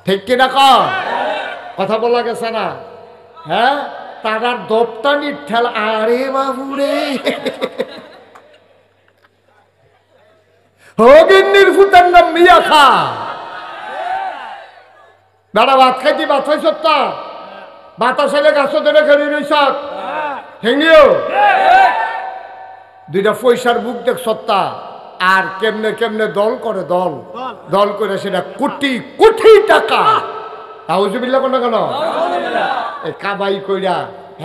ঠিক কিনা কর কথা বলা গেছে না? হ্যাঁ, তারার দপ্তানির ঠেলা। আরে বাবুরে, হগিন্নির ফুটার নাম মিয়া খা। বেড়া ভাত খাইতি, ভাত খাই সত্তা বাতাস এলে গাছ ধরে খেলি রইস হেঙ্গিও দুইটা পয়সার বুক দেখ সত্তা। আর কেমনে কেমনে দল করে, দল দল করে সেটা কোটি কোটি টাকা। আউযুবিল্লাহ কোন কেন এই কাবাই কইরা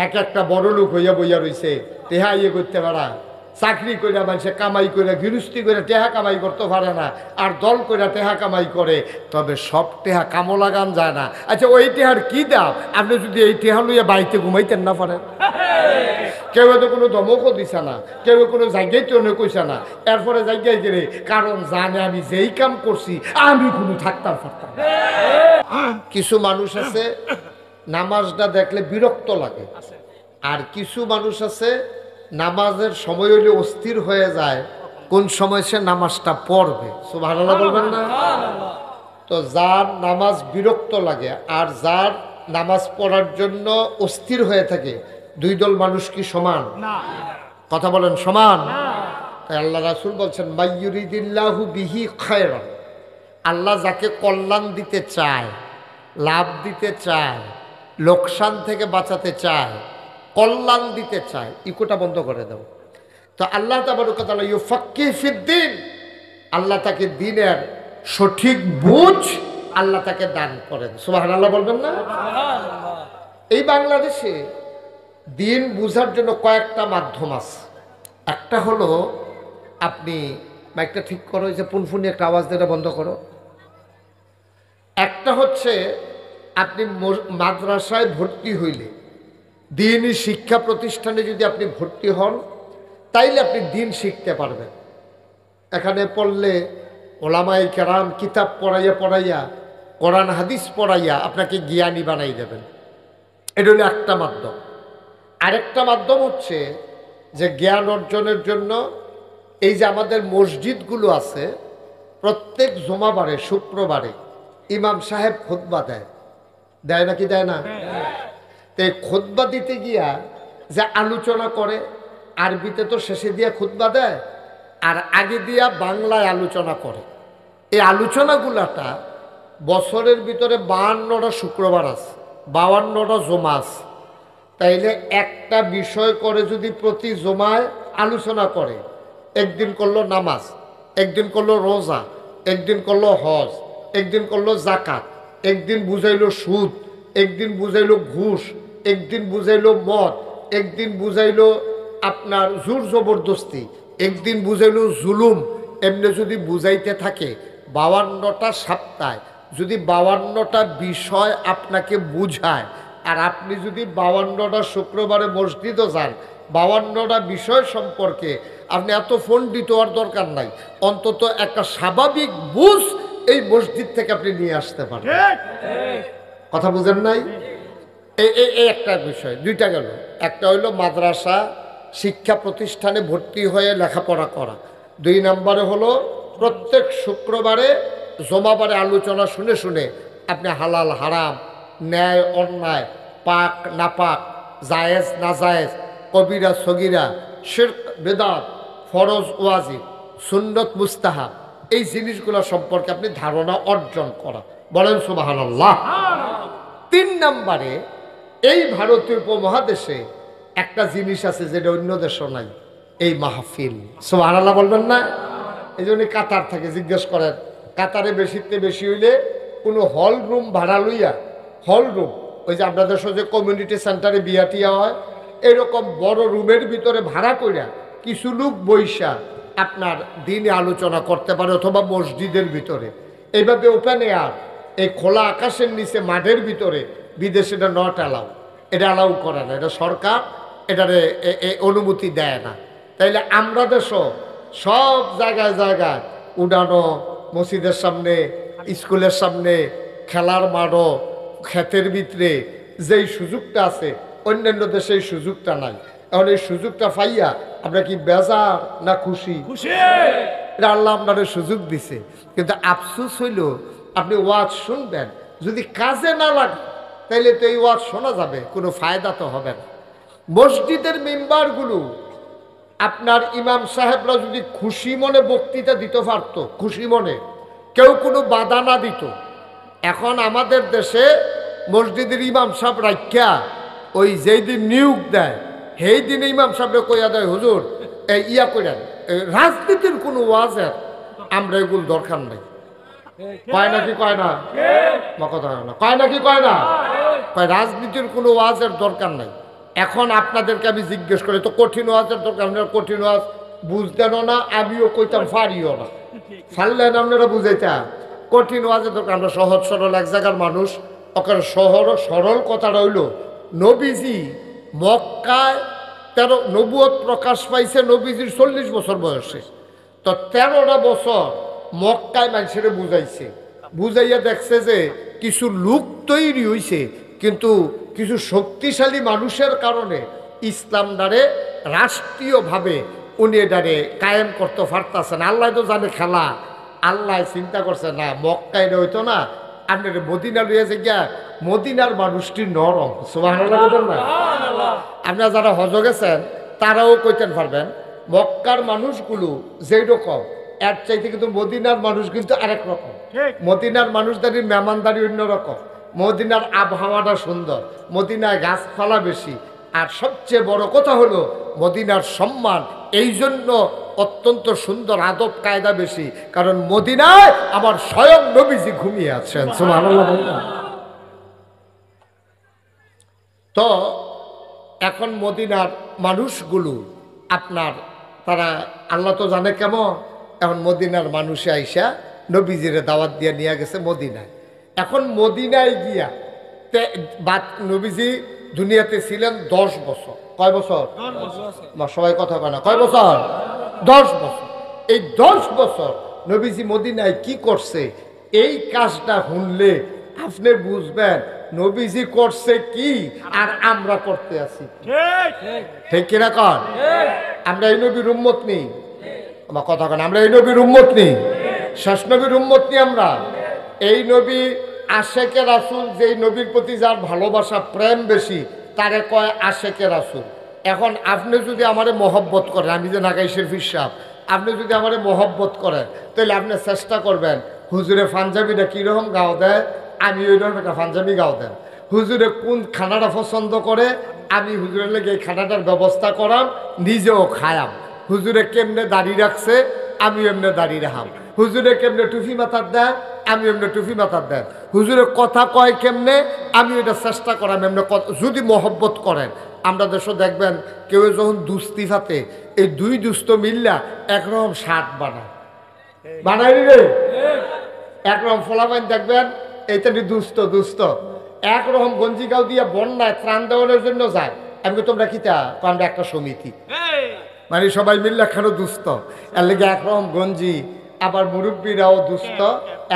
এক একটা বড় লোক হইয়া বইয়া রইছে। তেহা ইয়ে করতে পারা, চাকরি কইরা মানুষে কামাই করে, গৃহস্থী করে টেহা কামাই করতে পারে না, আর দল কইরা টেহা কামাই করে। তবে সব টেহা কামো লাগান যায় না। আচ্ছা, ওই টেহার কি দাম? আপনি যদি এই টেহা লইয়া বাড়িতে ঘুমাইতেন না পারেন, কেউ তো কোনো ধমকও দিছে না, কেউ কোনো জায়গায় তো কইছে না, এরপরে জায়গায় গেলে কারণ জানে আমি যেই কাম করছি আমি কোনো থাকতাম পারতাম। কিছু মানুষ আছে নামাজটা দেখলে বিরক্ত লাগে, আর কিছু মানুষ আছে নামাজের সময় হইলে অস্থির হয়ে যায় কোন সময় সে নামাজটা পড়বে। সুবহানাল্লাহ বলবেন না? তো যার নামাজ বিরক্ত লাগে আর যার নামাজ পড়ার জন্য অস্থির হয়ে থাকে, দুই দল মানুষ কি সমান? কথা বলেন, সমান? তাই আল্লাহ রাসূল বলছেন, মাইয়ুরিদিল্লাহু বিহি খায়রান, আল্লাহ যাকে কল্যাণ দিতে চায়, লাভ দিতে চায়, লোকসান থেকে বাঁচাতে চায়, কল্যাণ দিতে চায়, ইকোটা বন্ধ করে দাও। তো আল্লাহ তাবারক ওয়া তাআলা ইউফাক্কিহু ফিদ্দীন, আল্লাহ তাকে দ্বীনের সঠিক বুঝ আল্লাহ তাকে দান করেন। সুবহানাল্লাহ বলবেন না? এই বাংলাদেশে দ্বীন বুঝার জন্য কয়েকটা মাধ্যম আছে। একটা হলো, আপনি মাইকটা ঠিক করো, যে পুনফুনি একটা আওয়াজ দিয়ে বন্ধ করো। একটা হচ্ছে আপনি মাদ্রাসায় ভর্তি হইলে, দ্বীনি শিক্ষা প্রতিষ্ঠানে যদি আপনি ভর্তি হন, তাইলে আপনি দ্বীন শিখতে পারবেন। এখানে পড়লে ওলামায়ে কেরাম কিতাব পড়াইয়া পড়াইয়া, কোরআন হাদিস পড়াইয়া আপনাকে জ্ঞানী বানাই দেবেন। এটা হলো একটা মাধ্যম। আরেকটা মাধ্যম হচ্ছে যে জ্ঞান অর্জনের জন্য এই যে আমাদের মসজিদগুলো আছে, প্রত্যেক জুমাবারে শুক্রবারে ইমাম সাহেব খুতবা দেয়, দেয় নাকি দেয় না? তো এই খুতবা দিতে গিয়া যে আলোচনা করে, আরবিতে তো শেষে দিয়া খুতবা দেয়, আর আগে দিয়া বাংলায় আলোচনা করে। এই আলোচনাগুলাটা বছরের ভিতরে 52টা শুক্রবার আছে, 52টা জমা আছে। তাইলে একটা বিষয় করে যদি প্রতি জমায় আলোচনা করে, একদিন করলো নামাজ, একদিন করলো রোজা, একদিন করলো হজ, একদিন করলো জাকাত, একদিন বুঝাইলো সুদ, একদিন বুঝাইলো ঘুষ, একদিন বুঝাইলো মদ, একদিন বুঝাইলো আপনার জোর জবরদস্তি, একদিন বুঝাইলো জুলুম। এমনি যদি বুঝাইতে থাকে 52টা সপ্তাহে, যদি 52টা বিষয় আপনাকে বুঝায়, আর আপনি যদি 52টা শুক্রবারে মসজিদও যান, 52টা বিষয় সম্পর্কে আপনি এত পণ্ডিত হওয়ার দরকার নাই, অন্তত একটা স্বাভাবিক বুঝ এই মসজিদ থেকে আপনি নিয়ে আসতে পারেন। কথা বুঝেন নাই? এই একটা বিষয়, দুইটা গেল। একটা হইল মাদ্রাসা শিক্ষা প্রতিষ্ঠানে ভর্তি হয়ে লেখাপড়া করা। 2 নম্বরে হলো প্রত্যেক শুক্রবারে জমাবারে আলোচনা শুনে শুনে আপনি হালাল হারাম, ন্যায় অন্যায়, পাক নাপাক, জায়েজ নাজায়েজ, কবিরা সগিরা, শিরক বেদাত, ফরজ ওয়াজিব, সুন্নত মুস্তাহাব, এই জিনিসগুলো সম্পর্কে আপনি ধারণা অর্জন করা। বলেন সুবহানাল্লাহ। 3 নম্বরে এই ভারতীয় উপমহাদেশে একটা জিনিস আছে যেটা অন্য দেশও নাই, এই মাহফিল। সুবহানাল্লাহ বলবেন না? এই জন্য কাতার থাকে, জিজ্ঞেস করেন কাতারে বেশিতে বেশি হইলে কোনো হল রুম ভাড়া লইয়া, হল রুম ওই যে আপনাদের যে কমিউনিটি সেন্টারে বিয়া টিয়া হয়, এরকম বড় রুমের ভিতরে ভাড়া কইরা কিছু লোক বৈশা আপনার দিনে আলোচনা করতে পারে, অথবা মসজিদের ভিতরে এইভাবে ওপেন এয়ার, এই খোলা আকাশের নিচে মাঠের ভিতরে। বিদেশে এটা নট অ্যালাউ, এটা অ্যালাউ করে না, এটা সরকার এটারে অনুমতি দেয় না। তাইলে আমরা দেশও সব জায়গায় জায়গায় উড়ানো, মসজিদের সামনে, স্কুলের সামনে, খেলার মাঠও, ক্ষেতের ভিতরে যেই সুযোগটা আছে, অন্যান্য দেশে এই সুযোগটা নাই। এখন এই সুযোগটা পাইয়া আমরা কি বেজার না খুশি? এটা আল্লাহ আপনার সুযোগ দিছে। কিন্তু আফসোস হইল, আপনি ওয়াজ শুনবেন, যদি কাজে না লাগে তাইলে তো এই ওয়াজ শোনা যাবে, কোনো ফায়দা তো হবে না। মসজিদের মেম্বারগুলো আপনার ইমাম সাহেবরা যদি খুশি মনে বক্তৃতা দিতে পারত, খুশি মনে, কেউ কোনো বাধা না দিত। এখন আমাদের দেশে মসজিদের ইমাম সাহেব রাখিয়া ওই যেই দিন নিয়োগ দেয় সেই দিন ইমাম সাহেবরা কইয়া দেয়, হুজুর এই ইয়া করেন, রাজনীতির কোনো ওয়াজের আমরা এগুলো দরকার নেই। কয় নাকি কয় না? কথা না কয় নাকি কয় না? কয় রাজনীতির কোনো ওয়াজের দরকার নাই। এখন আপনাদেরকে আমি জিজ্ঞেস করি, তো কঠিন ওয়াজের দরকার, আপনারা কঠিন ওয়াজ বুঝতেনও না, আমিও কইতাম পারিও না, পারলেন আপনারা বুঝাইতা। কঠিন ওয়াজের দরকার, আমরা সহজ সরল এক জায়গার মানুষ। ওখানে সরল কথাটা হইল, নবীজি মক্কায় নবুয়ত প্রকাশ পাইছে নবীজির 40 বছর বয়সে। তো 13টা বছর মক্কায় মানুষের বুঝাইছে, বুঝাইয়া দেখছে যে কিছু লোক তৈরি হইছে, কিন্তু কিছু শক্তিশালী মানুষের কারণে ইসলামটারে রাষ্ট্রীয়ভাবে উনি এটারে কায়েম করতে পারতেছেন। আল্লাহ তো জানে খেলা, আল্লাহ চিন্তা করছে না মক্কায় হইতো না, আপনার মদিনা লইয়াছে গিয়া মদিনার মানুষটি নরম। সুবহানাল্লাহ বলেন না? আপনারা যারা হজ গেছেন তারাও কইতেন পারবেন, মক্কার মানুষগুলো যেই রকম এর চাইতে কিন্তু মদিনার মানুষ কিন্তু আরেক রকম। মদিনার মানুষদারির মেহমানদারি অন্যরকম, মদিনার আবহাওয়াটা সুন্দর, মদিনায় গাছপালা বেশি, আর সবচেয়ে বড় কথা হলো মদিনার সম্মান এই জন্য অত্যন্ত সুন্দর, আদব কায়দা বেশি, কারণ মদিনায় আমার স্বয়ং নবীজি ঘুমিয়ে আছেন। সুবহানাল্লাহ। তো এখন মদিনার মানুষগুলো আপনার তারা আল্লাহ তো জানে কেমন, এখন মদিনার মানুষে আইসা নবীজিরে দাওয়াত দিয়ে নিয়ে গেছে মদিনায়। এখন মদিনায় গিয়া নবীজি দুনিয়াতে ছিলেন 10 বছর। কয় বছর? সবাই কথা কয় না, কয় বছর? 10 বছর। এই 10 বছর নবীজি মদিনায় কি করছে, এই কাজটা শুনলে আপনি বুঝবেন নবীজি করছে কি আর আমরা করতে আছি। ঠিক কিনা কন? আমরা এই নবীর উম্মত নেই, আমার কথা কন, আমরা এই নবীর উম্মত নেই, শেষ নবীর উম্মত নেই আমরা। এই নবী আশেকে রাসূল, যেই নবীর প্রতি যার ভালোবাসা প্রেম বেশি তারে কয় আশেকে রাসূল। এখন আপনি যদি আমারে মহব্বত করেন, আমি যে নাগাই শরীফ সাহেব, আপনি যদি আমারে মহব্বত করেন তাহলে আপনি চেষ্টা করবেন হুজুরে পাঞ্জাবিটা কীরকম গাও দেয়, আমি ওই রকম একটা পাঞ্জাবি গাও দেন। হুজুরে কোন খানাটা পছন্দ করে, আমি হুজুরের লেগে এই খানাটার ব্যবস্থা করাম, নিজেও খায়াম। হুজুরে কেমনে দাড়ি রাখছে, আমি এমনি দাড়ি রাখাম। হুজুরে কেমনে টুফি মাথার দেয়, আমি এমনি টুফি মাথার দেন। হুজুরে কথা কয় কেমনে, আমি এটা চেষ্টা করাম এমনি। যদি মহব্বত করেন, আমরা দেশও দেখবেন কেউ যখন দুস্তি ফাতে, এই দুই দুস্থ মিল্লা একরকম শার্ট বানাই রে, একরকম ফলাফাইন দেখবেন এইটা দুস্থ দুস্থ একরকম গঞ্জি গাও দিয়ে বন্যায় ত্রাণ দেওয়ানোর জন্য যায়। আমি তোমরা কিতা, আমরা একটা সমিতি, মানে সবাই মিল্লা খানো দুস্থ, এর লেগে একরকম গঞ্জি, আবার মুরব্বীরাও দুস্থ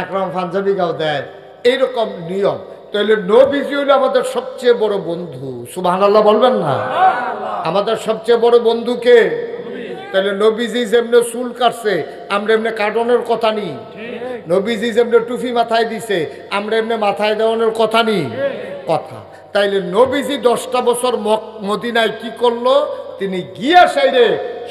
একরকম পাঞ্জাবি গাও দেয়, এইরকম নিয়ম। তাহলে নবীজি হলো আমাদের সবচেয়ে বড় বন্ধু। সুবহানাল্লাহ বলবেন না? আমাদের সবচেয়ে বড় বন্ধুকে। তাহলে নবীজি যেমনি চুল কাটছে আমরা এমনি কাটনের কথা নি, নবীজি যেমনি টুপি মাথায় দিছে আমরা এমনি মাথায় দেওয়ানোর কথা নি কথা। তাইলে নবীজি 10টা বছর মদিনায় কি করলো, তিনি গিয়া সাইডে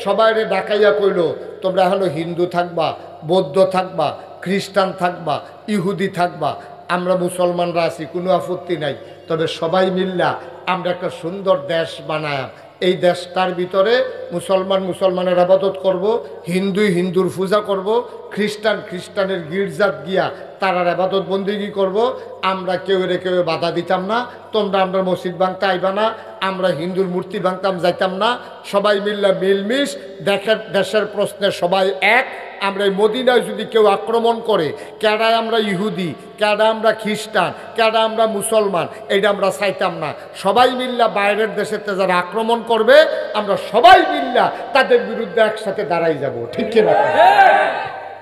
সবাইরে ডাকাইয়া কইল, তোমরা এখনো হিন্দু থাকবা, বৌদ্ধ থাকবা, খ্রিস্টান থাকবা, ইহুদি থাকবা, আমরা মুসলমানরা আছি, কোনো আপত্তি নাই, তবে সবাই মিল্লা আমরা একটা সুন্দর দেশ বানায়, এই দেশটার ভিতরে মুসলমান মুসলমানের আবাদত করব, হিন্দু হিন্দুর পূজা করব, খ্রিস্টান খ্রিস্টানের গির্জাত গিয়া তারার আবাদত বন্দিগি করব। আমরা কেউ বাধা দিতাম না, তোমরা আমরা মসজিদ ভাঙতে আইবা না, আমরা হিন্দুর মূর্তি ভাঙতাম যাইতাম না, সবাই মিল্লা মিলমিশ দেশের প্রশ্নে সবাই এক। আমরা এই মদিনায় যদি কেউ আক্রমণ করে, কেডায় আমরা ইহুদি, কেডা আমরা খ্রিস্টান, কেডা আমরা মুসলমান, এইটা আমরা চাইতাম না। সবাই মিল্লা বাইরের দেশেতে যারা আক্রমণ করবে আমরা সবাই মিল্লা তাদের বিরুদ্ধে একসাথে দাঁড়াই যাব। ঠিক কিনা?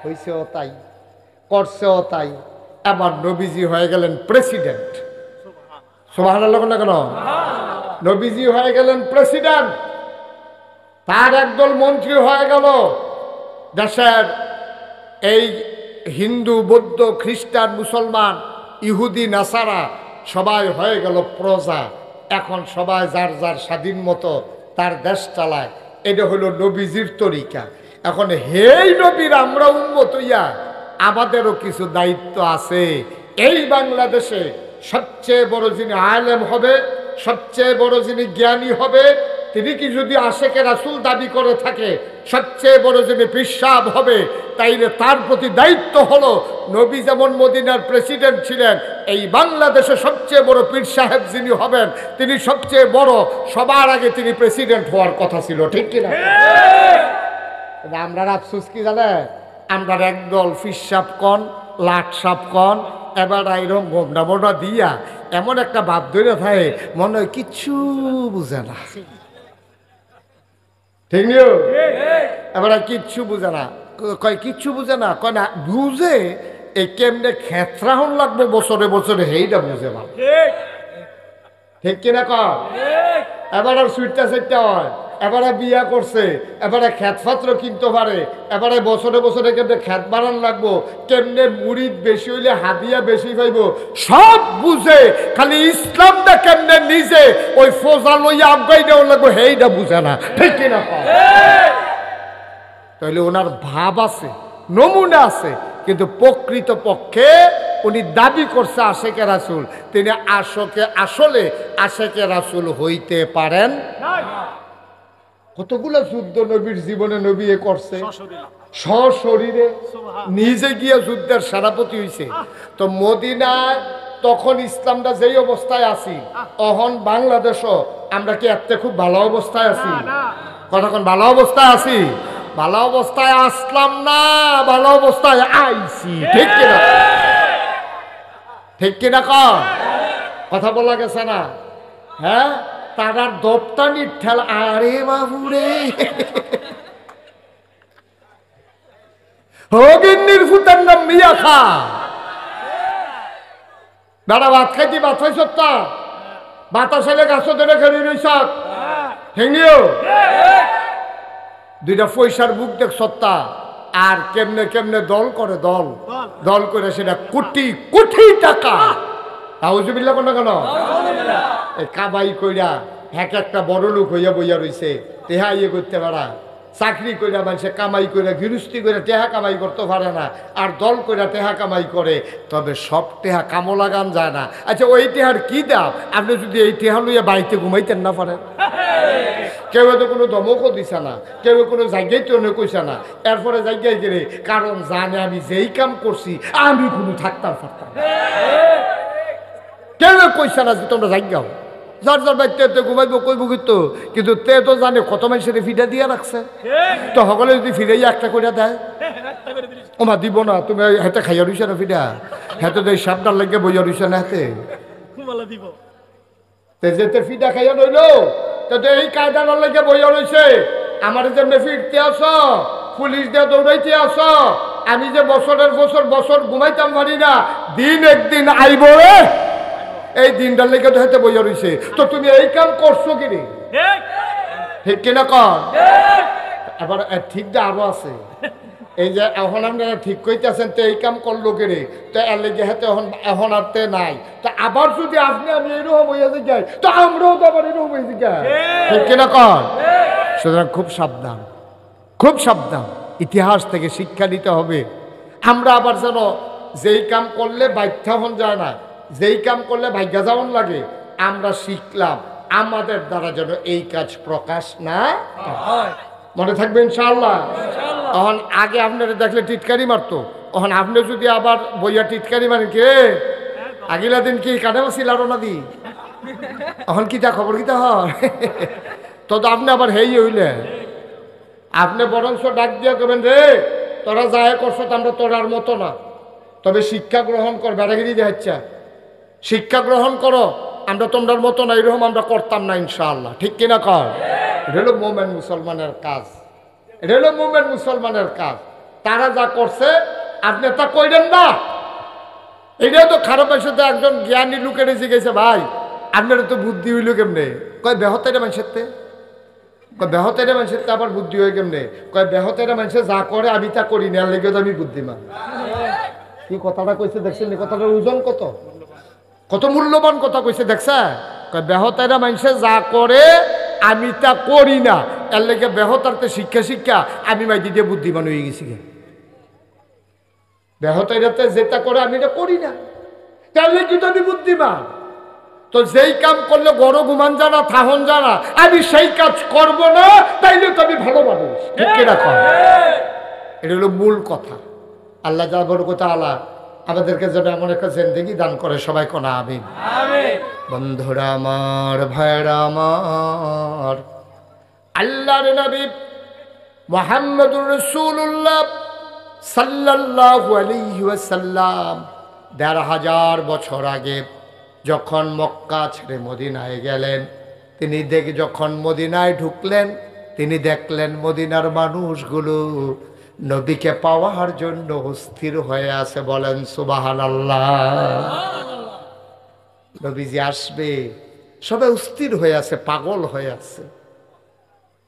হয়েছেও তাই, করছেও তাই। আবার নবীজি হয়ে গেলেন প্রেসিডেন্ট। সুবহানাল্লাহ না কেন? নবীজি হয়ে গেলেন প্রেসিডেন্ট, তার একদল মন্ত্রী হয়ে গেল। দেশের এই হিন্দু বৌদ্ধ খ্রিস্টান মুসলমান ইহুদি নাসারা সবাই হয়ে গেল প্রজা। এখন সবাই যার যার স্বাধীন মতো তার দেশ চালায়। এটা হলো নবীজির তরিকা। এখন হেই নবীর আমরা উম্মত হইয়া আমাদেরও কিছু দায়িত্ব আছে। এই বাংলাদেশে সবচেয়ে বড় যিনি আলেম হবে, সবচেয়ে বড় যিনি জ্ঞানী হবে, তিনি কি যদি আশেকে রাসূল দাবি করে থাকে, সবচেয়ে বড় যিনি পীর সাহেব হবে, তাইলে তার প্রতি দায়িত্ব হলো নবী যেমন মদিনার প্রেসিডেন্ট ছিলেন, এই বাংলাদেশে সবচেয়ে বড় পীর সাহেব যিনি হবেন তিনি সবচেয়ে বড়, সবার আগে তিনি প্রেসিডেন্ট হওয়ার কথা ছিল। ঠিক কিনা? আমরা আফসোস কি জানেন, আমরা একদল পীর সাহেব কন, লাট সাহেব কন, এবার এরকম গোমরা মোমরা দিয়া এমন একটা ভাব ধরে থাকে মনে হয় কিচ্ছু বুঝে না। ঠিক নিও? এবার কিচ্ছু বুঝে না, কয় কিচ্ছু বুঝে না, কয় না বুঝে এই কেমনে খেতরাহন লাগবে বছরে বছরে, হেইটা বুঝে না। ঠিক কিনা কর? এবার আর সুইটটা সেটটা হয়, এবারে বিয়া করছে, এবারে খ্যাতপাত্র কিনতে পারে, এবারে বছরে বছরে কেমনে খ্যাত বাড়ান লাগবো, কেমনে মুরিদ বেশি হইলে হাদিয়া বেশি পাইব, সব বুঝে, খালি ইসলামটা কেমনে নিজে ওই ফোজা লইয়া আবগাই দেওয়া লাগবো হেইটা বুঝে না। ঠিক কিনা? তাহলে ওনার ভাব আছে, নমুনা আছে, কিন্তু প্রকৃত পক্ষে উনি দাবি করছে আশেকে রাসূল, তিনি আসলে আশেকে রাসূল হইতে পারেন না। কতগুলো যুদ্ধ নবীর জীবনে নবী করছে, সশরীরে নিজে গিয়ে যুদ্ধের সেনাপতি হইছে। তো মদিনায় তখন ইসলামটা যেই অবস্থায় আছি, অহন বাংলাদেশও আমরা কি এতে খুব ভালো অবস্থায় আছি? কতক্ষণ ভালো অবস্থায় আছি? ভালো অবস্থায় আসলাম না, ভালো অবস্থায় আইছি। ঠিক কিনা? ঠিক কিনা কথা বলা গেছে না? হ্যাঁ, তারার দপ্তানির ঠেলা, আরে বাবুরে হগিন্নির ফুটার নাম মিয়া খা, দাদা ভাত খাইতি ভাত খাই সত্তা বাতাস এলে গাছ ধরে খেলি রইস হেঙ্গিও দুইটা পয়সার বুক দেখ সত্তা, আর কেমনে কেমনে দল করে, দল দল করে সেটা কোটি কোটি টাকা। আউযুবিল্লাহ কোন কেন কাবাই কইরা এক একটা বড় লোক হইয়া বইয়া রইছে, তেহা ইয়ে করতে পারা, চাকরি কইরা মানুষে কামাই করে, গৃহস্থী করে টেহা কামাই করতে পারে না, আর দল কইরা টেহা কামাই করে। তবে সব টেহা কামো লাগান যায় না। আচ্ছা, ওই টেহার কি দাম? আপনি যদি এই টেহা লইয়া বাড়িতে ঘুমাইতেন না পারেন, কেউ তো কোনো ধমকও দিছে না, কেউ কোনো জায়গায় তো কইছে না, এরপরে জায়গায় গেলে কারণ জানে আমি যেই কাম করছি আমি কোনো থাকতাম পারতাম, কেউ কইছে না যে তোমরা জায়গাও যার যার বাড়িতে ঘুমাইব কইব, কিন্তু তে তো জানে কত মানুষের ফিডা দিয়ে রাখছে, তো সকলে যদি ফিরাইয়া একটা করে দেয়, ওমা দিব না, তুমি হাতে খাইয়া রইছে না ফিডা, হাতে তো সাপটার লাগে বইয়া রইছে না, হাতে যেতে ফিডা খাইয়া রইল, তো এই কায়দার লাগে বইয়া রইছে। আমার যেমনি ফিরতে আস, পুলিশ দিয়ে দৌড়াইতে আস, আমি যে বছরের বছর ঘুমাইতাম পারি না, দিন একদিন আইব, এই দিনটার লেগে তো হাতে বইয়া রইছে, তো তুমি এই কাম করছো কি রে? ঠিক কিনা কর? এবার ঠিকটা আরো আছে, এই যে এখন আপনারা ঠিক কইতেছেন, তো এই কাম করলো কে রে, তো এর লেগে হাতে এখন আর তে নাই, তো আবার যদি আপনি আমি এরকম হইয়া যাই, তো আমরাও তো আবার এরকম হয়ে যাই। ঠিক কিনা কর? সুতরাং খুব সাবধান, খুব সাবধান, ইতিহাস থেকে শিক্ষা নিতে হবে। আমরা আবার যেন যেই কাম করলে বাধ্যা হন যায় না, যেই কাম করলে ভাগ্যা যাওয়ান লাগে, আমরা শিখলাম আমাদের দ্বারা যেন এই কাজ প্রকাশ না হয়। মনে থাকবে ইনশাআল্লাহ। তখন আগে আপনারা দেখলে টিটকারি মারতো, তখন আপনি যদি আবার বইয়া টিটকারি মারেন, কে আগিলা দিন কি কানে বাসিল আরো না দি, এখন কি তা খবর কি তা হয়, তো আপনি আবার হেই হইলে আপনি বরংশ ডাক দিয়া করবেন, রে তোরা যায় করছো, আমরা তোরার মতো না, তবে শিক্ষা গ্রহণ কর, বেড়াগিরি দেখাচ্ছা, শিক্ষা গ্রহণ করো, আমরা তোমার মতো না, এরকম আমরা করতাম না ইনশাআল্লাহ। ঠিক কিনা কর? এটা হলো মোমেন মুসলমানের কাজ, এটা হলো মোমেন মুসলমানের কাজ। তারা যা করছে আপনি তা কইলেন না, এটাও তো খারাপ এসে তো একজন জ্ঞানী লোকের এসে গেছে, ভাই আপনারা তো বুদ্ধি হইল কেমনে? কয় বেহতেরা মানুষের, কয় বেহতেরা মানুষের আবার বুদ্ধি হয় কেমনে? কয় বেহতেরা মানুষের যা করে আমি তা করি না, লেগে তো আমি বুদ্ধিমান। কি কথাটা কইছে দেখছেন? কথাটার ওজন কত? কত মূল্যবান কথা কইছে দেখছা, বেহতারা মানুষে যা করে আমি তা করি না, এর লেগে বেহতারতে শিক্ষা শিক্ষা আমি মাইদি দিয়ে বুদ্ধিমান হয়ে গেছি। বেহতারাতে যেটা করে আমি এটা করি না, তার লেগে তো আমি বুদ্ধিমান। তো যেই কাম করলে বড় গুমান জানা থাহন জানা আমি সেই কাজ করব না, তাইলে তো আমি ভালো মানুষ। এটা হলো মূল কথা। আল্লাহ যা বড় কথা আল্লাহ আমাদেরকে যেন এমন একটা জিন্দেগি দান করে, সবাই কোনা আমিন। বন্ধুরা আমার, ভাইরা আমার, আল্লাহর নবী মুহাম্মদুর রাসূলুল্লাহ সাল্লাল্লাহু আলাইহি ওয়াসাল্লাম ১৫০০ বছর আগে যখন মক্কা ছেড়ে মদিনায় গেলেন, তিনি যখন মদিনায় ঢুকলেন, তিনি দেখলেন মদিনার মানুষগুলো নবীকে পাওয়ার জন্য অস্থির হয়ে আছে। বলেন সুবহানাল্লাহ। নবীজি আসবে, সবাই অস্থির হয়ে আছে, পাগল হয়ে আছে।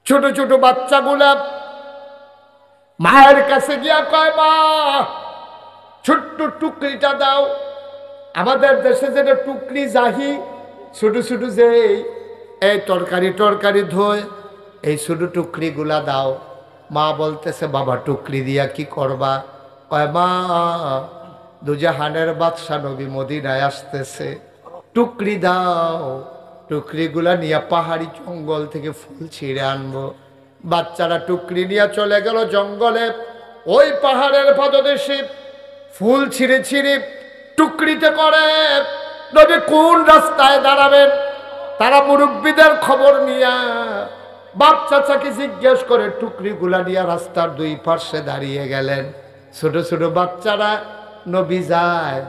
ছোট ছোট বাচ্চাগুলা মায়ের কাছে গিয়া কয়, মা ছোট্ট টুকরিটা দাও। আমাদের দেশে যেটা টুকরি জাহি, ছোট ছোট যে এই তরকারি ধোয়, এই ছোট টুকরিগুলা দাও। মা বলতেছে, বাবা টুকরি দিয়া কি করবা? কয়, মা দুজাহানের বাদশা নবী মদিনায় আসতেছে, টুকরি দাও। টুকরিগুলা নিয়ে পাহাড়ি জঙ্গল থেকে ফুল ছিঁড়ে আনবো। বাচ্চারা টুকরি নিয়ে চলে গেল জঙ্গলে। ওই পাহাড়ের পাদদেশে ফুল ছিঁড়ে ছিঁড়ে টুকরিতে করে নবী কোন রাস্তায় দাঁড়াবেন, তারা মুরব্বীদের খবর নিয়া বাপ চাচাকে জিজ্ঞেস করে টুকরিগুলা নিয়ে রাস্তার দুই পাশে দাঁড়িয়ে গেলেন। ছোট ছোট বাচ্চারা নবী যায়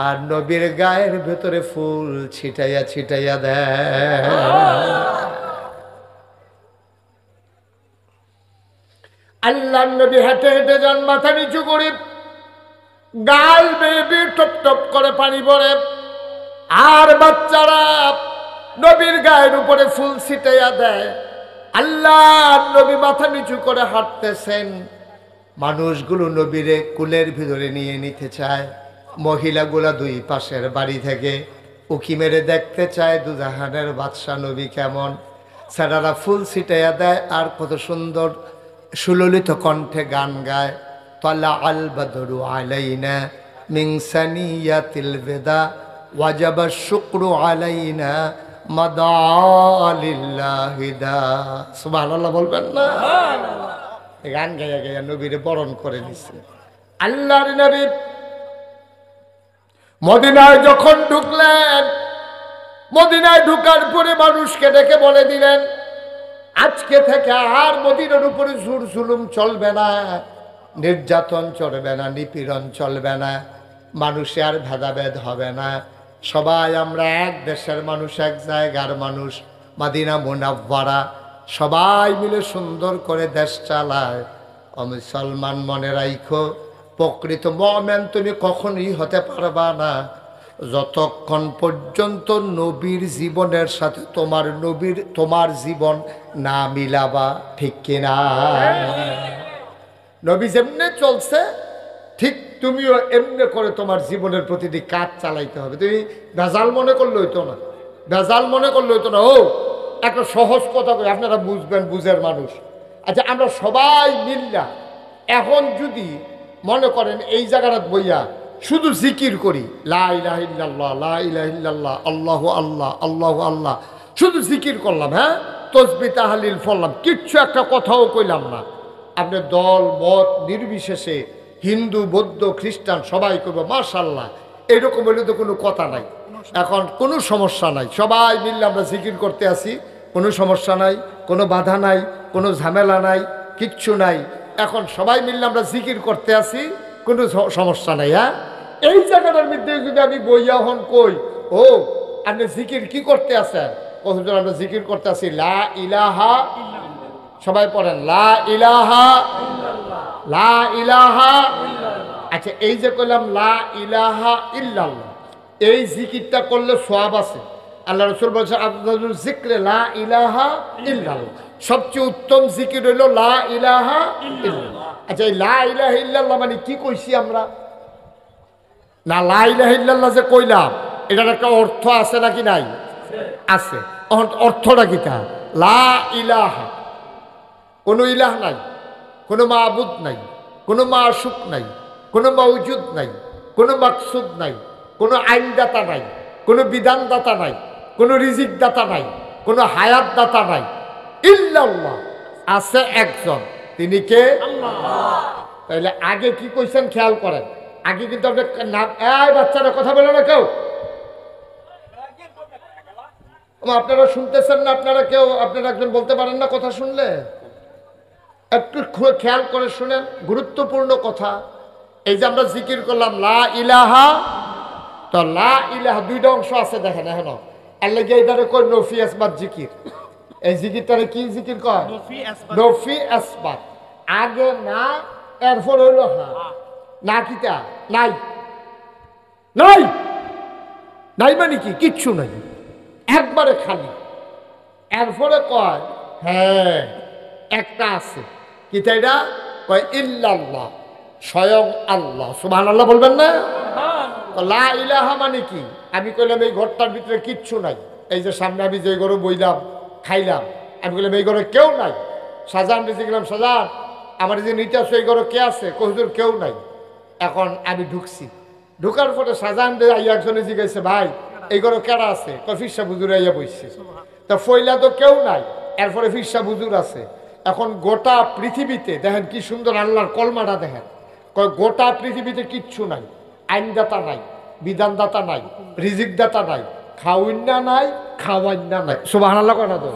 আর নবীর গায়ের ভেতরে ফুল ছিটাইয়া ছিটাইয়া দেয়। আল্লাহ নবী হেঁটে হেঁটে যান, মাথা নিচু করে, গাল বেয়ে টপ টপ করে পানি পড়ে, আর বাচ্চারা নবীর গায়ের উপরে ফুল ছিটাইয়া দেয়। আল্লাহ নবী মাথা নিচু করে হাঁটতেছেন, মানুষগুলো নবীরে কুলের ভিতরে নিয়ে নিতে চায়। মহিলাগুলা দুই পাশের বাড়ি থেকে উকি মেরে দেখতে চায় দুজাহানের বাদশা নবী কেমন। ছেলেরা ফুল ছিটাইয়া দেয় আর কত সুন্দর সুললিত কণ্ঠে গান গায়। তালা আল বদরু আলাইনা মিন সানিয়াতিল বেদা ওয়াজাবা শুকরু আলাইনা মাদালিল্লাহিদা। সুবহানাল্লাহ বলবেন না? গান গাইয়া গাইয়া নবীরে বরণ করে নিছে। আল্লাহর নবী মদিনায় যখন ঢুকলেন, মদিনায় ঢুকার পরে মানুষকে ডেকে বলে দিলেন, আজকে থেকে আর মদিনার উপরে জোর জুলুম চলবে না, নির্যাতন চলবে না, নিপীড়ন চলবে না, মানুষে আর ভেদাভেদ হবে না। সবাই আমরা এক দেশের মানুষ, এক জায়গার মানুষ, মদিনা মুনাওয়ারা, সবাই মিলে সুন্দর করে দেশ চালায়। ও মুসলমান, মনে রাখো, প্রকৃত মুমিন তুমি কখনোই হতে পারবা না যতক্ষণ পর্যন্ত নবীর জীবনের সাথে তোমার জীবন না মিলাবা। ঠিক কিনা? নবী যেমনে চলছে ঠিক তুমিও এমনি করে তোমার জীবনের প্রতিটি কাজ চালাইতে হবে। তুমি ভেজাল মনে করলে হইতো না, ভেজাল মনে করলে হইতো না। ও একটা সহজ কথা কই, আপনারা বুঝবেন, বুঝের মানুষ। আচ্ছা, আমরা সবাই মিল্লা এখন যদি মনে করেন এই জায়গাটা বইয়া শুধু জিকির করি, লা ইলাহা ইল্লাল্লাহ, লা ইলাহা ইল্লাল্লাহ, আল্লাহু আল্লাহ, আল্লাহু আল্লাহ, শুধু জিকির করলাম, হ্যাঁ, তসবিহ তাহলিল পড়লাম, কিচ্ছু একটা কথাও কইলাম না, আপনি দল মত নির্বিশেষে হিন্দু বৌদ্ধ খ্রিস্টান সবাই করবো মাশাআল্লাহ, এরকম হলে তো কোনো কথা নাই। এখন কোনো সমস্যা নাই, সবাই মিললে আমরা জিকির করতে আসি, কোনো সমস্যা নাই, কোনো বাধা নাই, কোনো ঝামেলা নাই, কিচ্ছু নাই। এখন সবাই মিললে আমরা জিকির করতে আসি, কোনো সমস্যা নাই। হ্যাঁ, এই জায়গাটার মধ্যে যদি আমি বইয়া হন কই, ও আপনি জিকির কি করতে আসেন? কতজন আমরা জিকির করতে আসি লা ইলাহা, সবাই পড়েন লা ইলাহা, লা ইলাহা। আচ্ছা, এই যে কইলাম লা ইলাহা ইল্লাল্লাহ, এই জিকিরটা করলে সওয়াব আছে। আল্লাহ রাসূল বলেছে আফদালুল যিকরি লা ইলাহা ইল্লাল্লাহ, সবচেয়ে উত্তম জিকির হইল লা ইলাহা ইল্লাল্লাহ। আচ্ছা, এই লা ইলাহা ইল্লাল্লাহ মানে কি কইছি আমরা? না, লা ইলাহা ইল্লাল্লাহ যে কইলাম এটার একটা অর্থ আছে নাকি নাই? আছে। অর্থটা কি? তা লা ইলাহা, কোনো ইলাহ নাই, কোনো মাবুদ নাই, কোনো মাশুক নাই, কোনো মওজুদ নাই, কোনো মাকসুদ নাই, কোনো আইনদাতা নাই, কোনো বিধানদাতা নাই, কোনো রিজিক দাতা নাই, কোনো হায়াত দাতা নাই, ইল্লাল্লাহ, আছে একজন, তিনি কে? তাইলে আগে কি কইছেন খেয়াল করেন। আগে কিন্তু আপনার নাম, এই বাচ্চারা কথা বলে না কেউ, আপনারা শুনতেছেন না? আপনারা কেউ, আপনারা একজন বলতে পারেন না কথা শুনলে? একটু খেয়াল করে শুনেন, গুরুত্বপূর্ণ কথা। এই যে আমরা জিকির করলাম লা ইলাহা, তো লা ইলাহা দুইটা অংশ আছে দেখেন। এখন আল্লাহ এইটারে কয় নফি আসবাত জিকির। এই জিকিরটারে কি জিকির কয়? নফি আসবাত। আগে না, এরপর হইল হা। না কিটা নাই, নাই নাই মানে কি? কিচ্ছু নাই, একবারে খালি। এরপরে কয় হ্যাঁ একটা আছে। কিটা এটা? কয় ইল্লাল্লাহ, স্বয়ং আল্লাহ। সুবহানাল্লাহ বলবেন না? লা ইলাহা মানে কি? আমি কইলাম এই ঘরটার ভিতরে কিচ্ছু নাই। এই যে সামনে আমি যে ঘরে বইলাম, খাইলাম, আমি বললাম এই ঘরে কেউ নাই। শাহজাহান বেঁচে গেলাম, শাহজাহান আমার যে নিতে আসো এই ঘরে কে আছে? কহুজুর কেউ নাই। এখন আমি ঢুকছি, ঢুকার পরে শাহজাহান আইয়া একজনে জিজ্ঞাসা, ভাই এই ঘরে কেরা আছে? ফিরসা বুজুর আইয়া বসছে। তা ফইলা তো কেউ নাই, এরপরে ফিরসা বুজুর আছে। এখন গোটা পৃথিবীতে দেখেন কি সুন্দর আল্লাহর কলমাটা দেখেন। কয় গোটা পৃথিবীতে কিচ্ছু নাই, আইনদাতা নাই, বিধানদাতা নাই, রিজিকদাতা নাই, খাওয়াইন্না নাই, খাওয়াইন্না নাই। সুবহানাল্লাহ কথা তো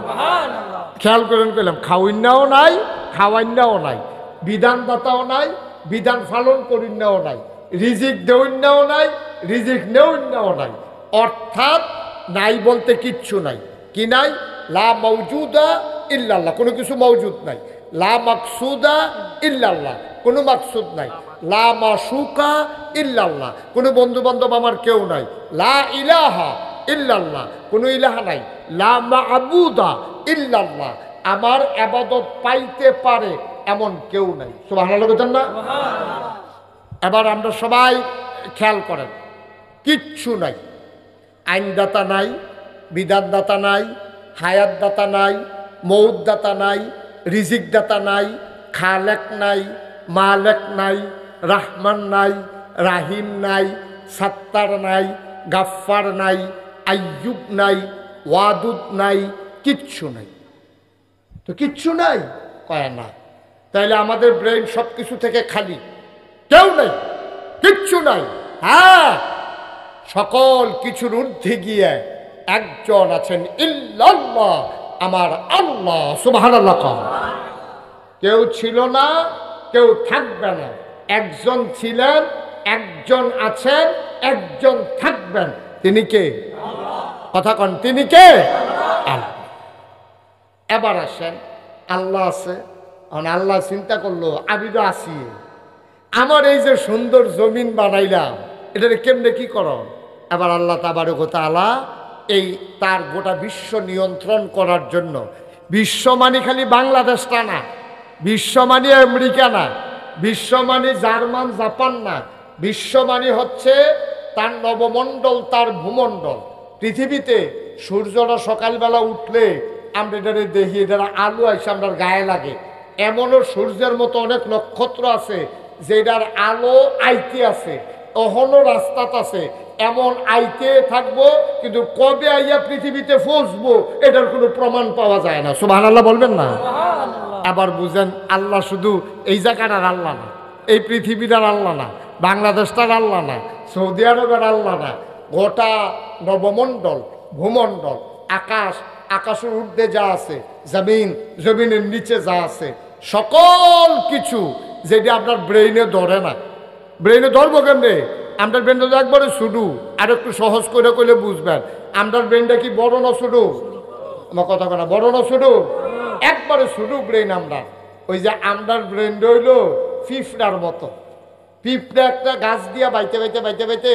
খেয়াল করেন, কইলাম খাওয়াইন্নাও নাই, খাওয়াইন্নাও নাই, বিধানদাতাও নাই, বিধান পালন করিন্নাও নাই, রিজিক দেউন্নাও নাই, রিজিক নেউন্নাও নাই। অর্থাৎ নাই বলতে কিচ্ছু নাই। কি নাই? লা মওজুদা ইল্লাল্লাহ, কোনো কিছু মওজুদ নাই। লা মাকসুদা ইল্লাল্লাহ, কোনো মাকসুদ নাই। লা মাশুকা ইল্লাল্লাহ, কোনো বন্ধু বান্ধব আমার কেউ নাই। লা ইলাহা ইল্লাল্লাহ, কোনো ইলাহা নাই। লা মা'বুদা ইল্লাল্লাহ, আমার ইবাদত পাইতে পারে এমন কেউ নাই। সুবহানাল্লাহ বলেন না? এবার আমরা সবাই খেয়াল করেন, কিচ্ছু নাই। আইনদাতা নাই, বিধানদাতা নাই, হায়াতদাতা নাই, মৌতদাতা নাই, রিজিকদাতা নাই, খালেক নাই, মালেক নাই, রাহমান নাই, রাহিম নাই, সাত্তার নাই, গাফফার নাই, আইয়ুব নাই, ওয়াদুদ নাই, কিচ্ছু নাই। তো কিচ্ছু নাই কয় না, তাইলে আমাদের ব্রেন সব কিছু থেকে খালি, কেউ নাই, কিচ্ছু নাই। হ্যাঁ, সকল কিছুর ঊর্ধ্বে গিয়ে একজন আছেন, ইল্লাল্লাহ, আমার আল্লাহ। সুবহানাল্লাহ। কেউ ছিল না, কেউ থাকবে না। একজন ছিলেন, একজন আছেন, একজন থাকবেন। তিনি কে? কথা কন, তিনি কে? আল্লাহ। এবার আসেন, আল্লাহ আছে। আল্লাহ চিন্তা করলো, আমি তো আছি, আমার এই যে সুন্দর জমিন বানাইলাম, এটাকে কেমনে কি করো? এবার আল্লাহ তাবারক ওয়া তাআলা এই তার গোটা বিশ্ব নিয়ন্ত্রণ করার জন্য, বিশ্ব মানে খালি বাংলাদেশটা না, বিশ্ব মানে আমেরিকা না, বিশ্ব মানে জার্মান জাপান না, বিশ্ব মানে হচ্ছে তার নবমণ্ডল, তার ভূমণ্ডল। পৃথিবীতে সূর্যটা সকালবেলা উঠলে আমরা এটারে দেখি, এটার আলো আসে আমরা গায়ে লাগে। এমনও সূর্যের মতো অনেক নক্ষত্র আছে যেটার আলো আইতে আছে, অহনো রাস্তাত আছে, এমন আইতে থাকবো, কিন্তু কবে আইয়া পৃথিবীতে পৌঁছবো এটার কোনো প্রমাণ পাওয়া যায় না। সুবহানাল্লাহ বলবেন না? আবার বুঝেন, আল্লাহ শুধু এই জায়গাটার আল্লাহ না, এই পৃথিবীটার আল্লাহ না, বাংলাদেশটার আল্লাহ না, সৌদি আরবের আল্লাহ না, গোটা নবমণ্ডল, ভূমণ্ডল, আকাশ, আকাশের ঊর্ধ্বে যা আছে, জমিন, জমিনের নিচে যা আছে, সকল কিছু যেটা আপনার ব্রেইনে ধরে না। ব্রেইনে ধরবো কেমনে? আপনার ব্রেনটা তো একবারে শুধু, আর একটু সহজ করে কইলে বুঝবেন। আপনার ব্রেনটা কি বড় না শুধু? আমার কথা কথা বড় না শুধু? একবারে শুধু ব্রেন আমরা। ওই যে আপনার ব্রেন রইল পিঁপড়ার মতো। পিঁপড়া একটা গাছ দিয়া বাইতে বাইতে বাইতে বাইতে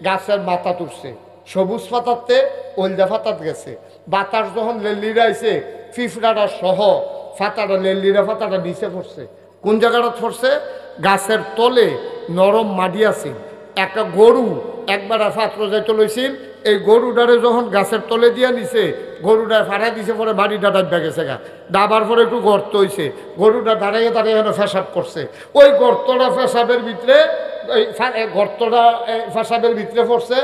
গাছের মাথা তুলছে, সবুজ পাতাতে হলদা পাতাত গেছে। বাতাস যখন লেলিরাইছে, পিঁপড়াটা সহ ফাতাটা, লেলিরা ফাতাটা নিচে পড়ছে। কোন জায়গাটা পড়ছে? গাছের তলে নরম মাটি আছে। একটা গরু একবার পাত্র যাইতে লইছিল, এই গরুটারে যখন গাছের তলে দিয়া নিছে, গরুটা ফাড়া দিছে, পরে বাড়িটা ডাব্বা গেছে গা, ডাবার পরে একটু গর্ত হয়েছে, গরুটা দাঁড়িয়ে দাঁড়িয়ে এখানে পেশাব করছে, ওই গর্তটা পেশাবের ভিতরে, ওই গর্তটা পেশাবের ভিতরে পড়ছে,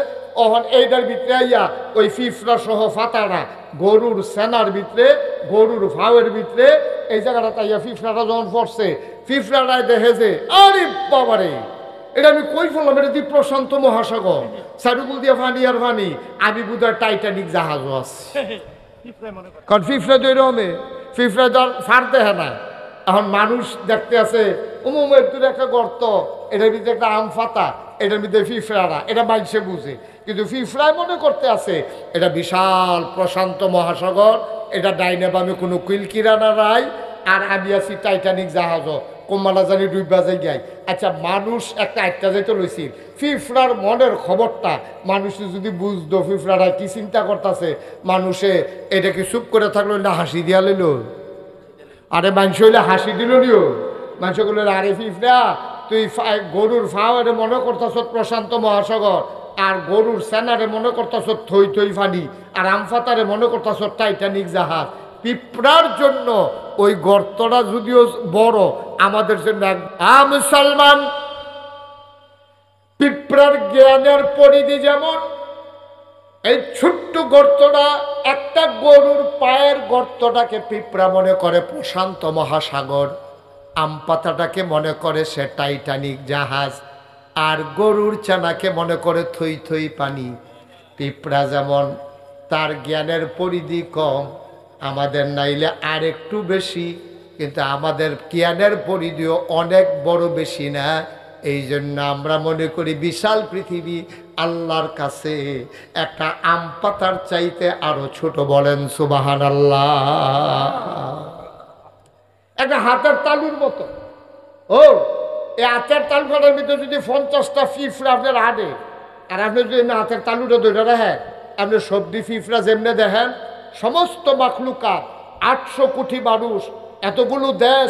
ওখান এইটার ভিতরে আইয়া ওই ফিফরা সহ ফাতাটা গরুর সেনার ভিতরে, গরুর ফাওয়ের ভিতরে, এই জায়গাটা তাইয়া ফিফরাটা যখন পড়ছে, ফিফরাটায় দেখে যে আরে বাবারে, এটা আমি কই ফেললাম, এটা দিয়ে প্রশান্ত মহাসাগর, সারুকুল দিয়ে ফানি আর ফানি, আমি বোধহয় টাইটানিক জাহাজও আছে। কারণ ফিফরা তো এরকমে, ফিফরা তো ফার দেখে না। এখন মানুষ দেখতে আছে উমুমের দূরে একটা গর্ত, এটার ভিতরে একটা আম ফাতা, এটার ভিতরে ফিফরারা, এটা বাইশে বুঝে, কিন্তু ফিফরায় মনে করতে আছে এটা বিশাল প্রশান্ত মহাসাগর, এটা ডাইনে বামে কোনো কিলকিরানা নাই, আর আমি আছি টাইটানিক জাহাজও, কোম্মালা জানি ডুইবা যাই গাই। আচ্ছা, মানুষ একটা যাইতে লইছিল, ফিফরার মনের খবরটা মানুষ যদি বুঝতো ফিফরারা কি চিন্তা করতেছে, মানুষে এটা কি চুপ করে থাকলো না হাসি দিয়া লইল? আরে মানুষ হইলে হাসি দিল নিও, মানুষ বলল আরে ফিফরা তুই গরুর ফাও এটা মনে করতেছ প্রশান্ত মহাসাগর, আর গরুর সেনারে মনে করতেছ থই থই ফানি, আর আমফাতারে মনে করতেছ টাইটানিক জাহাজ। পিঁপড়ার জন্য ওই গর্তটা যদিও বড়, আমাদের জন্য মুসলমান, পিঁপড়ার জ্ঞানের পরিধি যেমন, এই ছোট্ট গর্তটা, একটা গরুর পায়ের গর্তটাকে পিঁপড়া মনে করে প্রশান্ত মহাসাগর, আম পাতাটাকে মনে করে সে টাইটানিক জাহাজ, আর গরুর চানাকে মনে করে থই থই পানি। পিঁপড়া যেমন তার জ্ঞানের পরিধি কম, আমাদের নাইলে আর একটু বেশি, কিন্তু আমাদের জ্ঞানের পরিধিও অনেক বড়, বেশি না। এই জন্য আমরা মনে করি বিশাল পৃথিবী আল্লাহর কাছে একটা আম পাতার চাইতে আরো ছোট। বলেন সুবহানাল্লাহ। একটা হাতের তালুর মতো। ও এই হাতের তালুটার ভিতরে যদি 50টা ফিফরা আপনার হাঁটে, আর আপনি যদি হাতের তালুটা ধরে রাখেন, আপনি সবজি ফিফরা যেমনি দেখেন, সমস্ত মাখলুকাত, 800 কোটি মানুষ, এতগুলো দেশ,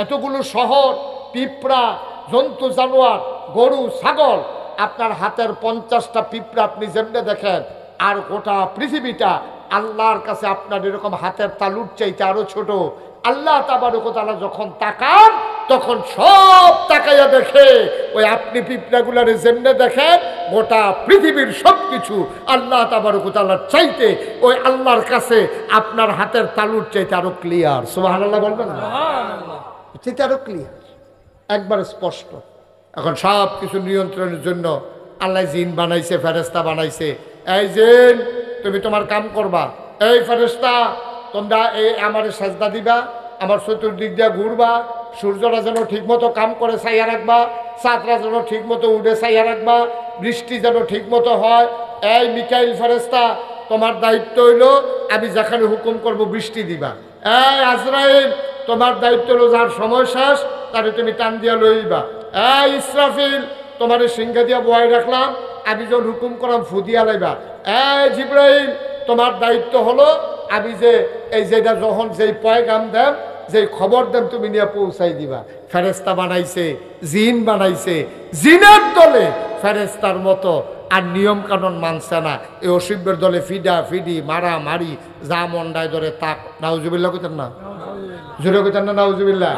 এতগুলো শহর, পিঁপড়া, জন্তু জানোয়ার, গরু ছাগল, আপনার হাতের 50টা পিঁপড়া আপনি যেমনি দেখেন, আর গোটা পৃথিবীটা আল্লাহর কাছে আপনার এরকম হাতের তালুর চাইতে আরো ছোট। আল্লাহ তাবারক ওয়া তাআলা যখন তাকান, তখন সব তাকাইয়া দেখে ওই আপনি পিঁপড়াগুলারে যেমনে দেখেন, গোটা পৃথিবীর সবকিছু আল্লাহ তাবারক ওয়া তাআলার চাইতে, ওই আল্লাহর কাছে আপনার হাতের তালুর চাইতে আরো ক্লিয়ার। সুবহানাল্লাহ বলবেন না? সুবহানাল্লাহ। চাইতে আরো ক্লিয়ার, একবার স্পষ্ট। এখন সব কিছু নিয়ন্ত্রণের জন্য আল্লাহ জিন বানাইছে, ফেরেশতা বানাইছে। এই জিন তুমি তোমার কাম করবা, এই ফেরেশতা তোমরা এই আমার সাজদা দিবা, আমার চতুর্দিক দিয়ে ঘুরবা, সূর্যরা যেন ঠিক মতো কাম করে ছাইয়া রাখবা, চাঁদরা যেন ঠিক মতো উঠে ছাইয়া রাখবা, বৃষ্টি যেন ঠিক মতো হয়। এই মিকাইল ফেরেশতা তোমার দায়িত্ব হইলো আমি যেখানে হুকুম করব বৃষ্টি দিবা। এই আজরাইল তোমার দায়িত্ব হলো যার সময় শেষ তারে তুমি টান দিয়া লইবা। এই ইসরাফিল তোমার সিংহা দিয়া বয়াই রাখলাম, আমি যখন হুকুম করলাম ফু দিয়া লাইবা। এই জিব্রাইল তোমার দায়িত্ব হলো আমি যে এই যেটা যখন যেই পয়গাম দেন, যেই খবর দেন তুমি নিয়ে পৌঁছাই দিবা। ফেরেশতা বানাইছে, জিন বানাইছে, জিনের দলে ফেরেশতার মতো আর নিয়ম কানুন মানছে না। এই অসভ্যের দলে ফিডা ফিডি, মারা মারি, যা মন্ডায় ধরে তাক। নাউজুবিল্লাহ কইতেন না? জোরে কইতেন না নাউজুবিল্লাহ?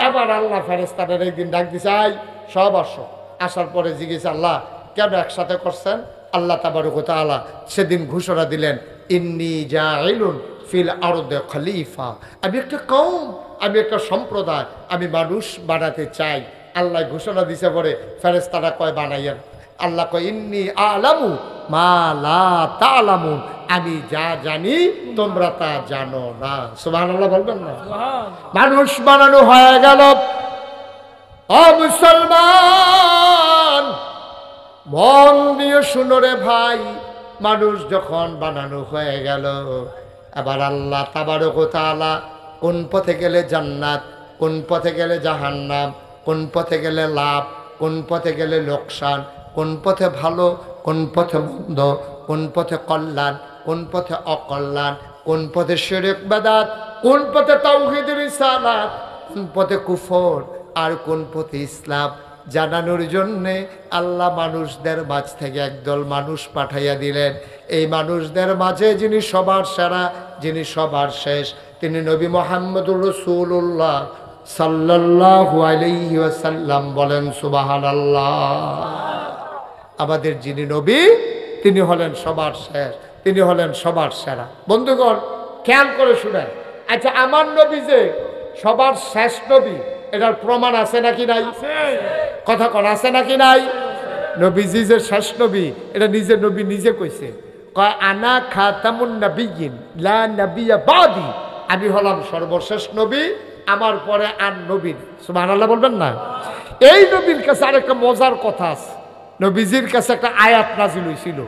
এবার আল্লাহ ফেরেশতাদের একদিন ডাক দিছে, আই সব আসো। আসার পরে জিজ্ঞেস, আল্লাহ কেন একসাথে করছেন? আল্লাহ তাবারক ওয়া তাআলা সেদিন ঘোষণা দিলেন, ইন্নী জাইলুন ফিল আরদে খলিফা, আমি একটা কওম, আমি একটা সম্প্রদায়, আমি মানুষ বানাতে চাই। আল্লাহ ঘোষণা দিছে, পরে ফেরেশতারা কয় বানাইয়েন। আল্লাহ কয় ইন্নী আলামু মা লা তা'লামুন, আমি যা জানি তোমরা তা জানো না। সুবহানাল্লাহ বলবেন না? মানুষ বানানো হয়ে গেল। ও মুসলমান মন দিয়ে শুনো রে ভাই, মানুষ যখন বানানো হয়ে গেল, এবার আল্লাহ তাবারক ওয়া তাআলা কোন পথে গেলে জান্নাত, কোন পথে গেলে জাহান্নাম, কোন পথে গেলে লাভ, কোন পথে গেলে লোকসান, কোন পথে ভালো, কোন পথে মন্দ, কোন পথে কল্যাণ, কোন পথে অকল্যাণ, কোন পথে শিরক বিদআত, কোন পথে তাওহীদ রিসালাত, কোন পথে কুফর, আর কোন পথে ইসলাম, জানানোর জন্যে আল্লাহ মানুষদের মাঝ থেকে একদল মানুষ পাঠাইয়া দিলেন। এই মানুষদের মাঝে যিনি সবার সেরা, যিনি সবার শেষ, তিনি নবী মুহাম্মদুর রাসূলুল্লাহ সাল্লাল্লাহু আলাইহি ওয়াসাল্লাম। বলেন সুবহানাল্লাহ। আমাদের যিনি নবী তিনি হলেন সবার শেষ, তিনি হলেন সবার সেরা। বন্ধুগণ খেয়াল করে শুনেন, আচ্ছা আমার নবী যে সবার শেষ নবী, এটার প্রমাণ আছে নাকি নাই? কথা কোন আছে নাকি নাই? নবীজি যে শেষ নবী, এটা নিজের নবী নিজে কইছে, কয় আনা খাতামুন নাবিয়্যিন লা নাবিয়্যা বাদি, আমি হলাম সর্বশেষ নবী, আমার পরে আর নবী নেই। সুবহানাল্লাহ বলবেন না? এই নবীর কাছে আরেকটা মজার কথা আছে। নবীজির কাছে একটা আয়াত নাজিল হয়েছিল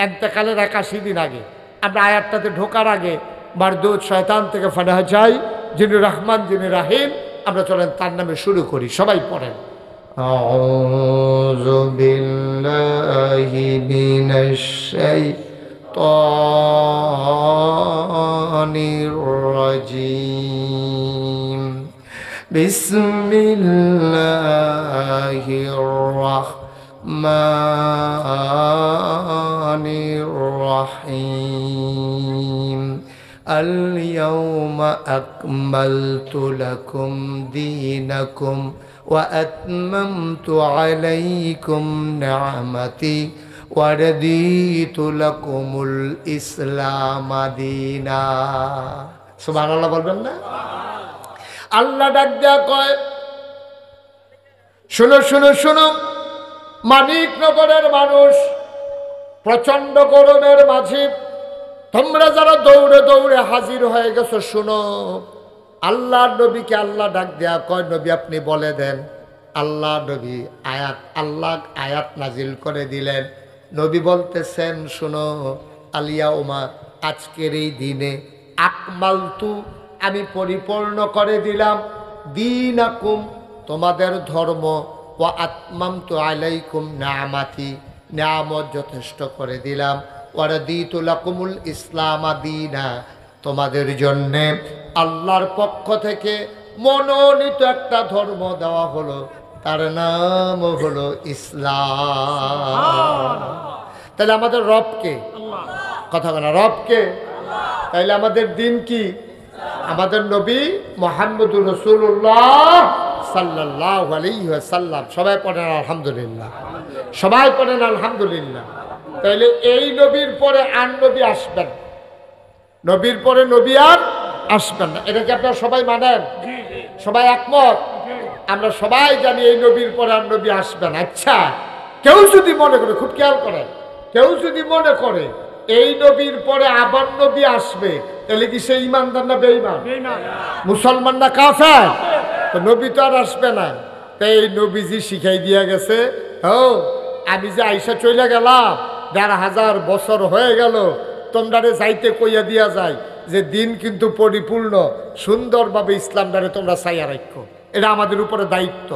ইন্তেকালের 81 দিন আগে। আমরা আয়াতটাতে ঢোকার আগে মারদুদ শয়তান থেকে ফানাহ চাই, যিনি রহমান যিনি রাহিম। আমরা চলেন তার নামে শুরু করি, সবাই পড়েন। আউযু বিল্লাহি মিনাশ শাইতানির রাজীম। বিসমিল্লাহির রাহমানির রাহিম। اليوم أكملت لكم دينكم وأتممت عليكم نعمتي ورضيت لكم الإسلام دينا। সুবহানাল্লাহ বলবেন না? আল্লাহ ডাক দেয়া কয়, শুনো শুনো শুনো মানিকনগরের মানুষ, প্রচন্ড গরমের মাঝে তোমরা যারা দৌড়ে দৌড়ে হাজির হয়ে গেছো, শুনো আল্লাহর নবীকে আল্লাহ ডাক দেয়া কয়, নবী আপনি বলে দেন। আল্লাহ নবী আল্লাহ আয়াত নাজিল করে দিলেন। নবী বলতেছেন, শুনো আলিয়াউমা, আজকের এই দিনে আকমালতু, আমি পরিপূর্ণ করে দিলাম, দীনাকুম, তোমাদের ধর্ম, ওয়া আতমামতু আলাইকুম নিআমাতি, নিয়ামত যথেষ্ট করে দিলাম, ওয়ারাদিতু লাকুমুল ইসলাম দীনা, তোমাদের জন্যে আল্লাহর পক্ষ থেকে মনোনীত একটা ধর্ম দেওয়া হলো, তার নাম হলো ইসলাম। তাহলে আমাদের রবকে, কথা বলা রবকে, তাইলে আমাদের দিন কি? আমাদের নবী মুহাম্মদুর রাসূলুল্লাহ সাল্লাল্লাহু আলাইহি ওয়াসাল্লাম। সবাই পড়েন আলহামদুলিল্লাহ, সবাই পড়েন আলহামদুলিল্লাহ। তাইলে এই নবীর পরে আর নবী আসবেন, নবীর পরে নবী আর আসবেন না। এটা কি আপনারা সবাই মানেন? সবাই একমত? আমরা সবাই জানি এই নবীর পরে আর নবী আসবেন। আচ্ছা, কেউ যদি মনে করে, খুব খেয়াল করেন, কেউ যদি মনে করে এই নবীর পরে আবার নবী আসবে, তাহলে কি সে ইমানদার না বেঈমান? মুসলমান না কাফের? তো নবী তো আর আসবে না। তাই এই নবীজি শিখাই দিয়া গেছে, আমি যে আইসা চলে গেলাম, ১৫০০ বছর হয়ে গেল, তোমরারে যাইতে কইয়া দিয়া যায় যে দিন কিন্তু পরিপূর্ণ সুন্দরভাবে ইসলামটারে তোমরা চাইয়া রাখো, এটা আমাদের উপরে দায়িত্ব।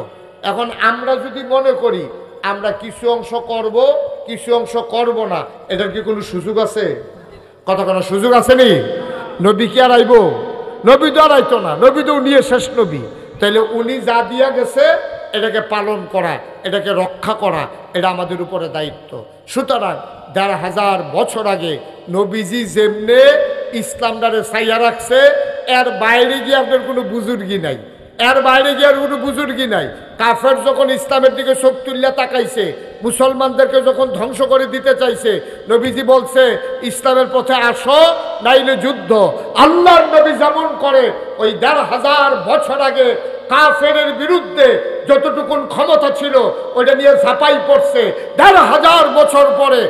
এখন আমরা যদি মনে করি আমরা কিছু অংশ করব, কিছু অংশ করব না, এটার কি কোনো সুযোগ আছে? কথা কোনো সুযোগ আছে নি? নবী কি আর আইব? নবী তো আর আইতো না, নবী তো উনি শেষ নবী। তাইলে উনি যা দিয়া গেছে এটাকে পালন করা, এটাকে রক্ষা করা, এটা আমাদের উপরে দায়িত্ব। সুতরাং ১৫০০ বছর আগে নবীজি যেমনে ইসলামটারে চাইয়া রাখছে, এর বাইরে গিয়ে আপনার কোনো বুজুর্গি নাই, এর বাইরে গিয়ে আর কোনো বুজুর্গি নাই। কাফের যখন ইসলামের দিকে চোখ তুলিয়া তাকাইছে, মুসলমানদেরকে যখন ধ্বংস করে দিতে চাইছে, নবীজি বলছে ইসলামের পথে আসো, নাইলে যুদ্ধ। আল্লাহর নবী যেমন করে ওই ১৫০০ বছর আগে কাফেরের বিরুদ্ধে যতটুকুন ক্ষমতা ছিল ওইটা নিয়ে ঝাঁপাই পড়ছে। ১৫০০ বছর পরে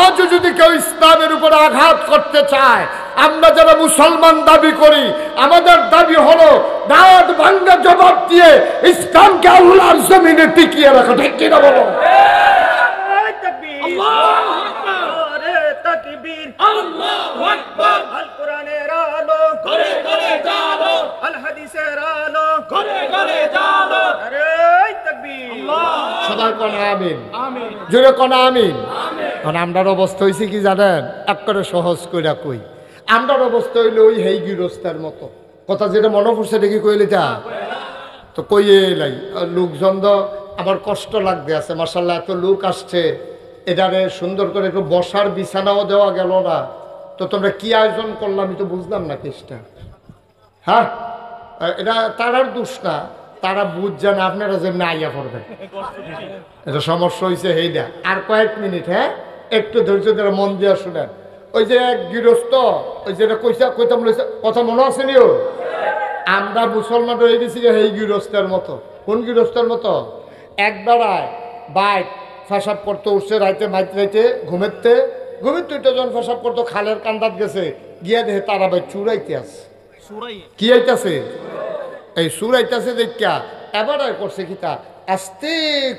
আজও যদি কেউ ইসলামের উপরে আঘাত করতে চায়, আমরা যারা মুসলমান দাবি করি, আমাদের দাবি হলো দাঁত ভাঙ্গা জবাব দিয়ে ইসলামকে আল্লাহর জমিনে টিকিয়ে রাখা। ঠিক কিনা বলো? আল্লাহু আকবার। আল কোরআনের আলো ঘরে ঘরে জালো, আল হাদিসের আলো ঘরে ঘরে জালো। আরে তাকবীর। সবাই কোন আমিন? আমিন। জোরে কোন আমিন? আমিন। কারণ আমরার অবস্থা হইছে কি জানেন? একেবারে সহজ কইরা কই, আমরার অবস্থা হইলো ওই হেই গৃহস্থের মতো। কথা যেটা মনে পড়ছে দেখি কইলে তা তো কইয়ে লাই, লোকজন তো আমার কষ্ট লাগতে আছে। মাশাআল্লাহ এত লোক আসছে, এটারে সুন্দর করে একটু বসার বিছানাও দেওয়া গেল না। তো তোমরা কি আয়োজন করলাম আমি তো বুঝলাম না কেসটা। হ্যাঁ, এটা তারার দোষ না, তারা বুঝছে না, আপনারা যেমনি আইয়া পড়বেন। এটা সমস্যা হয়েছে এইটা। আর কয়েক মিনিট, হ্যাঁ একটু ধৈর্য ধরে মন দিয়া শুনেন। ওই যে এক গৃহস্থ, ওই যেটা কইতাম কথা মনে আছে নিও, আমরা মুসলমান রয়ে গেছি এই গৃহস্থের মতো। কোন গৃহস্থের মতো? এক বেড়ায় বাইক ফেসাব করতে উঠছে রাইতে, মাইতে রাইতে ঘুমেতে যখন ফেসাব করতো খালের কান্দাত গেছে, গিয়া দেখে তারা ভাই চুরাইতে আছে। কি আইতাছে? এই সুর আইতাছে দেখা এবার করছে কি তা আস্তে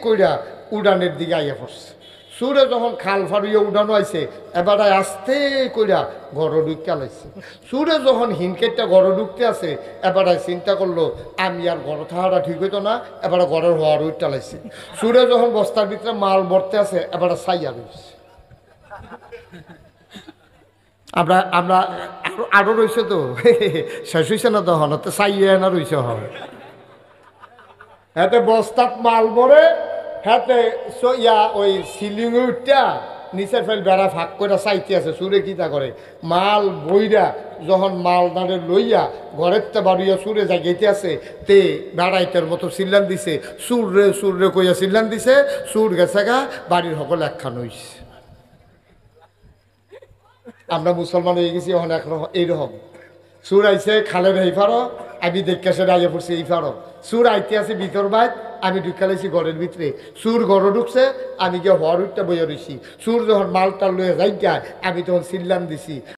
কইরা উড়ানের দিকে আইয়া পড়ছে। সুরে যখন খাল ফাড়িয়ে উড়ানো আইছে, এবার আস্তে কইরা ঘর ঢুকতে লাইছে। সুরে যখন হিনকেটটা ঘর ঢুকতে আছে, এবার চিন্তা করলো আমি আর ঘর থাকাটা ঠিক হইতো না, এবার ঘরের হওয়ার উঠতে লাইছে। সুরে যখন বস্তার ভিতরে মাল ভরতে আছে, এবার সাইয়া রয়েছে। আমরা আমরা আরো রয়েছে তো, শেষ হয়েছে না তখন, তো সাইয়া না রয়েছে হয়। হাতে বস্তাত মাল ভরে, হাতে ওই সিলিং উঠটা নিচের ফেল বেড়া ফাঁক করে চাইতে আছে। সুরে কিতা করে মাল বইরা যখন মাল দাঁড়ে লইয়া ঘরের তে বাড়িয়া সুরে জাগিতে আছে, তে বেড়াইতের মতো চিল্লান দিছে, সুর রে কইয়া চিল্লান দিছে, সুর গেছে গা, বাড়ির সকল একখান হইছে। আমরা মুসলমান হয়ে গেছি এখন এইরকম। সুর আইছে খালের এই ফারো, আমি দেখে সেটা আইয়া পড়ছি এই ফারো। সুর আইতে আছে ভিতর বাইর, আমি ঢুকা লাইছি ঘরের ভিতরে। সুর ঘর ঢুকছে, আমি গিয়ে হওয়ার উঠটা বইয়া রইছি। সুর যখন মালটা লয়ে যাই, আমি তখন চিল্লান দিছি।